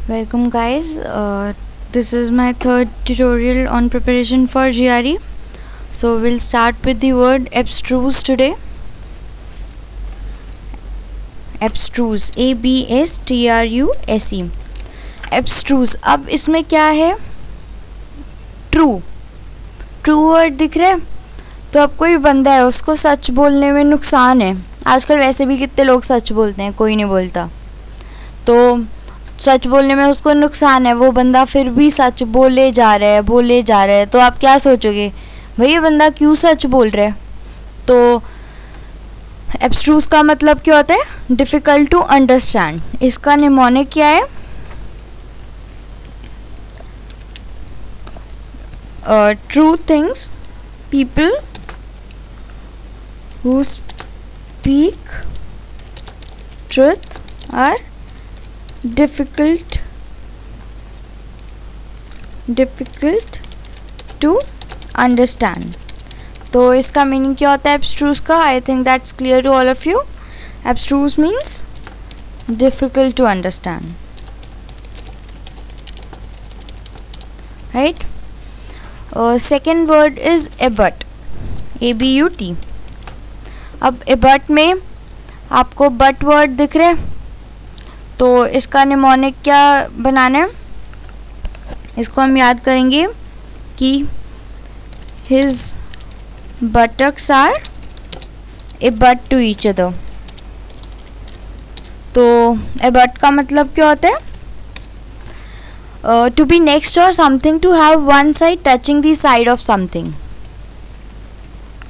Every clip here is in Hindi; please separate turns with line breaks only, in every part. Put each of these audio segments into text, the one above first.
Welcome guys, this is my third tutorial on preparation for GRE. So we'll start with the word abstruse today. Abstruse, ABSTRUSE. Abstruse. अब इसमें क्या है? ट्रू वर्ड दिख रहा है? तो अब कोई बंदा है, उसको सच बोलने में नुकसान है. आजकल वैसे भी कितने लोग सच बोलते हैं, कोई नहीं बोलता. तो सच बोलने में उसको नुकसान है, वो बंदा फिर भी सच बोले जा रहा है. तो आप क्या सोचोगे, भाई ये बंदा क्यों सच बोल रहा है? तो एब्स्ट्रूज का मतलब क्या होता है? Difficult to understand. इसका निमोनिक क्या है? True things, people who speak truth are difficult to understand. तो इसका मीनिंग क्या होता है एब्स्ट्रूज का? I think that's clear to all of you. Abstruse means difficult to understand, right? Second word is abut, ABUT. अब abut में आपको but वर्ड दिख रहे हैं, तो इसका निमोनिक क्या बनाना है? इसको हम याद करेंगे कि his buttocks are abut to each other. तो abut का मतलब क्या होता है? To be next or something, to have one side touching the side of something.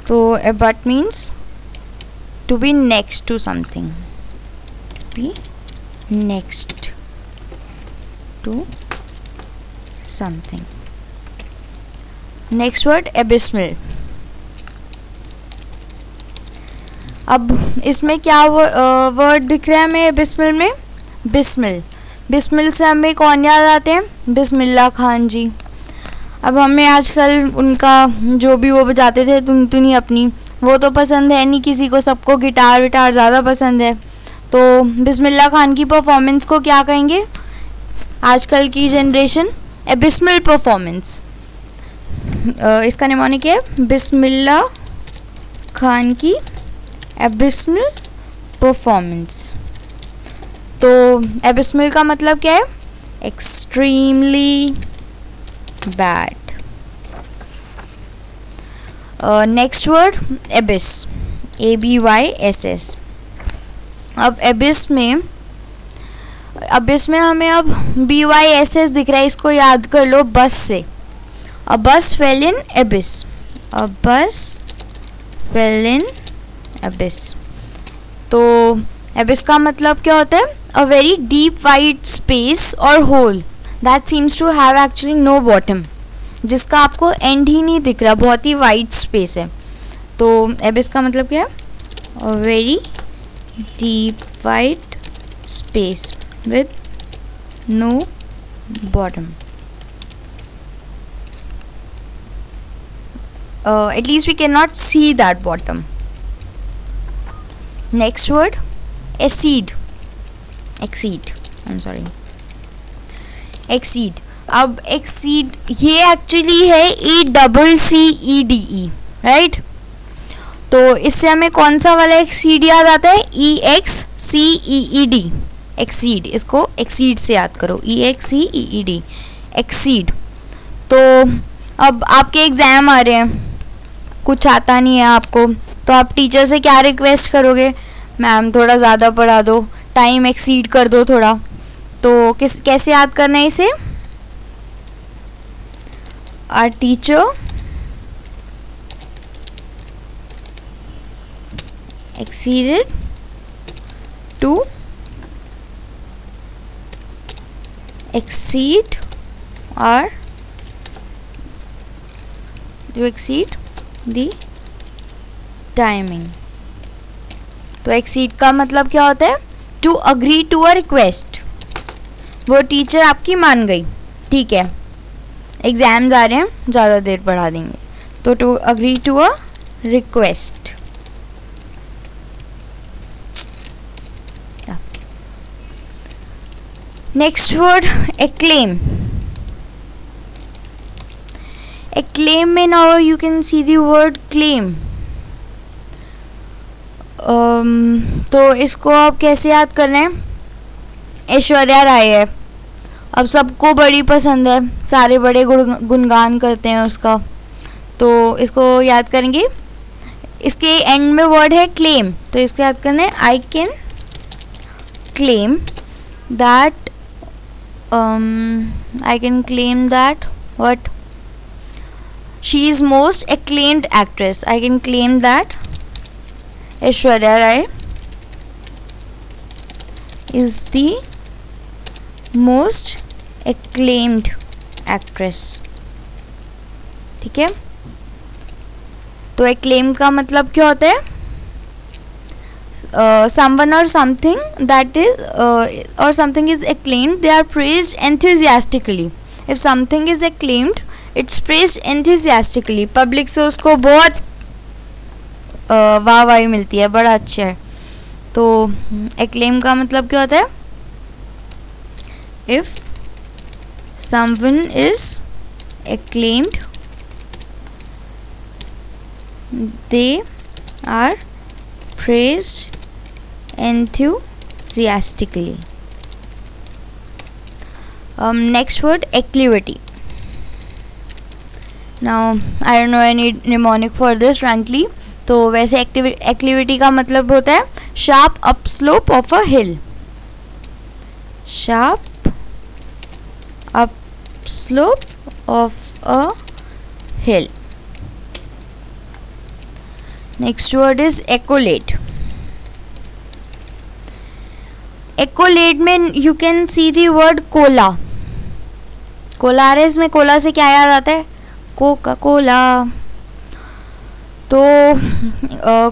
तो abut means to be next to something, to be next to something. Next word abysmal. अब इसमें क्या वर्ड दिख रहा है हमें abysmal में? बिस्मिल से हमें कौन याद आते हैं? बिस्मिल्लाह खान जी. अब हमें आजकल उनका जो भी वो बजाते थे तुनी अपनी, वो तो पसंद है नहीं किसी को, सबको गिटार विटार ज़्यादा पसंद है. तो बिस्मिल्लाह खान की परफॉर्मेंस को क्या कहेंगे आजकल की जनरेशन? Abysmal performance. इसका निमोनिक है बिस्मिल्लाह खान की एबिस्मल परफॉर्मेंस. तो एबिस्मल का मतलब क्या है? Extremely bad. Next word एबिस, ABYSS. अब एबिस में हमें अब BYSS दिख रहा है, इसको याद कर लो बस से. अ बस फेल इन एबिस, अ बस फेल इन एबिस. तो एबिस का मतलब क्या होता है? A very deep wide space और hole that seems to have actually no bottom, जिसका आपको एंड ही नहीं दिख रहा, बहुत ही वाइड स्पेस है. तो एबिस का मतलब क्या है? A very deep wide space with no bottom. At least we cannot see that bottom. Next word exceed. अब exceed ये एक्चुअली है ECCEDE, राइट? तो इससे हमें कौन सा वाला एक्सीड याद आता है? EXCEED, exceed. इसको एक्सीड से याद करो, EXCEED, एक्सीड. तो अब आपके एग्ज़ाम आ रहे हैं, कुछ आता नहीं है आपको, तो आप टीचर से क्या रिक्वेस्ट करोगे? मैम थोड़ा ज़्यादा पढ़ा दो, टाइम एक्सीड कर दो थोड़ा. तो कैसे याद करना है इसे? Our teacher exceeded to exceed और to exceed the timing. तो exceed का मतलब क्या होता है? To agree to a request. वो टीचर आपकी मान गई, ठीक है, एग्ज़ाम्स आ रहे हैं, ज़्यादा देर पढ़ा देंगे, तो to agree to a request. Next word, acclaim. Acclaim में now you can see the word claim. तो इसको आप कैसे याद कर रहे हैं? ऐश्वर्या राय है, अब सबको बड़ी पसंद है, सारे बड़े गुणगान करते हैं उसका, तो इसको याद करेंगे. इसके एंड में वर्ड है क्लेम, तो इसको याद करना है. I can claim that, I can claim that what she is most acclaimed actress. I can claim that Aishwarya Rai is the most acclaimed actress. ठीक है, तो acclaim का मतलब क्या होता है? Someone or something that is or something is acclaimed, they are praised enthusiastically. If something is acclaimed, it's praised enthusiastically. Public से उसको बहुत वाहवाही मिलती है, बड़ा अच्छा है. तो acclaim का मतलब क्या होता है? If someone is acclaimed, they are praised enthusiastically. Next word, acclivity. Now I don't know any mnemonic for this frankly. तो वैसे acclivity का मतलब होता है sharp upslope of a hill. Sharp upslope of a hill. Next word is accolade. Accolade में you can see the word cola. Cola आ रहा है, इसमें कोला से क्या याद आता है? Coca Cola. तो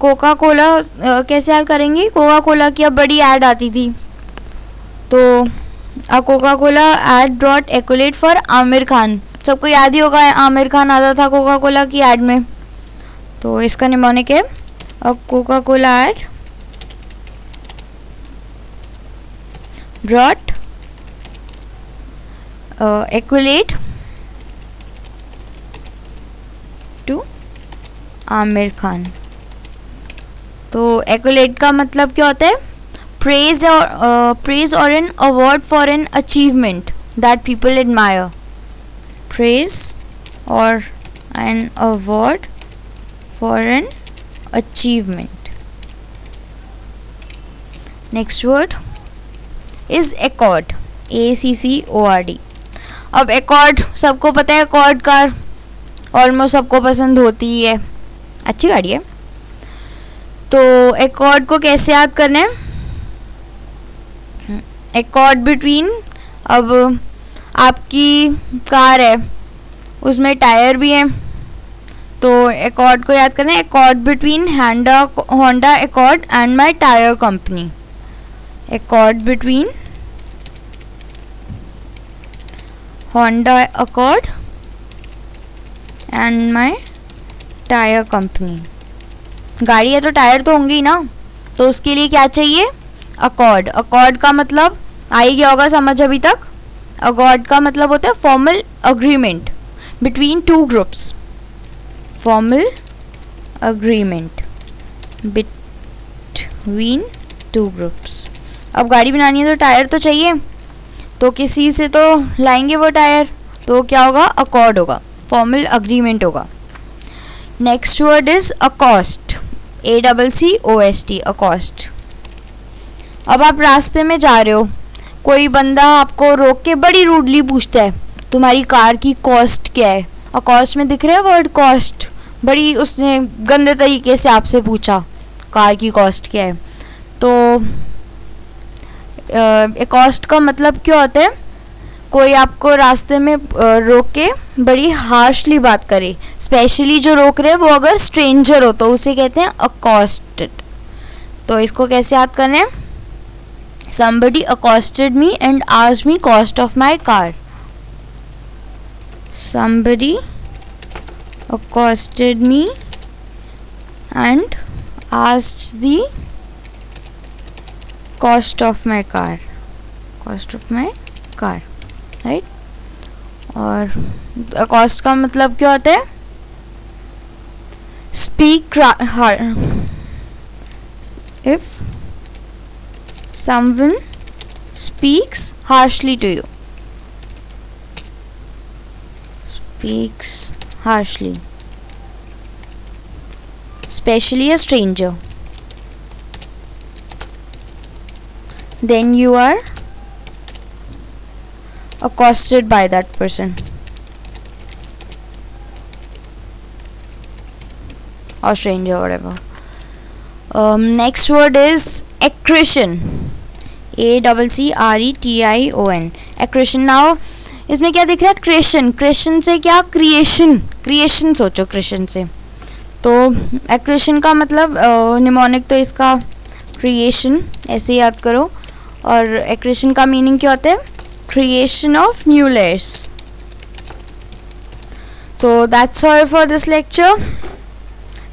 कोका कोला कैसे याद करेंगे? कोका कोला की अब बड़ी ऐड आती थी, तो Coca Cola ad brought accolade for Aamir Khan. सबको याद ही होगा, आमिर खान आता था कोका कोला की ऐड में. तो इसका निमोनिक है Coca Cola ad brought accolade to Aamir Khan. तो एक्कोलेड का मतलब क्या होता है? praise or an award for an achievement that people admire. Praise or an award for an achievement. Next word is accord. ACCORD. अब accord सबको पता है, accord कार ऑलमोस्ट सबको पसंद होती ही है, अच्छी गाड़ी है. तो accord को कैसे याद करना है? accord between, अब आपकी कार है उसमें टायर भी है, तो accord को याद करना है accord between Honda Accord and my tire company. Accord between Honda Accord and my tire company. गाड़ी है तो टायर तो होंगे ही ना, तो उसके लिए क्या चाहिए? अकॉर्ड. अकॉर्ड का मतलब आ ही गया होगा समझ अभी तक. अकॉर्ड का मतलब होता है formal agreement between two groups. Formal agreement between two groups. अब गाड़ी बनानी है तो टायर तो चाहिए, तो किसी से तो लाएंगे वो टायर, तो क्या होगा? अकॉर्ड होगा, फॉर्मल अग्रीमेंट होगा. Next word is accost. ACCOST. Accost. अब आप रास्ते में जा रहे हो, कोई बंदा आपको रोक के बड़ी रूडली पूछता है तुम्हारी कार की कॉस्ट क्या है. अकॉस्ट में दिख रहा है वर्ड कॉस्ट, बड़ी उसने गंदे तरीके से आपसे पूछा कार की कॉस्ट क्या है. तो कॉस्ट का मतलब क्या होता है? कोई आपको रास्ते में रोक के बड़ी हार्शली बात करे, स्पेशली जो रोक रहे वो अगर स्ट्रेंजर हो तो उसे कहते हैं अकॉस्टेड. तो इसको कैसे याद करना है? Somebody accosted me and asked me cost of my car. Somebody accosted me and asked the cost of my car. Cost of my car, right. और कॉस्ट का मतलब क्या होता है? Speak if someone speaks harshly to you, speaks harshly, especially a stranger, then you are accosted by that person or stranger, whatever. Next word is accretion, ACCRETION, accretion. Now इसमें क्या दिख रहा है? क्रिएशन, क्रिएशन से क्या? क्रिएशन, क्रिएशन सोचो क्रिएशन से, तो एक्रेशन का मतलब निमोनिक तो इसका क्रिएशन, ऐसे याद करो। और एक्रेशन का मीनिंग क्या होता है? Creation of new layers. So that's all for this lecture.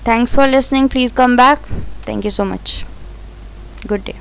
Thanks for listening. Please come back. Thank you so much. Good day.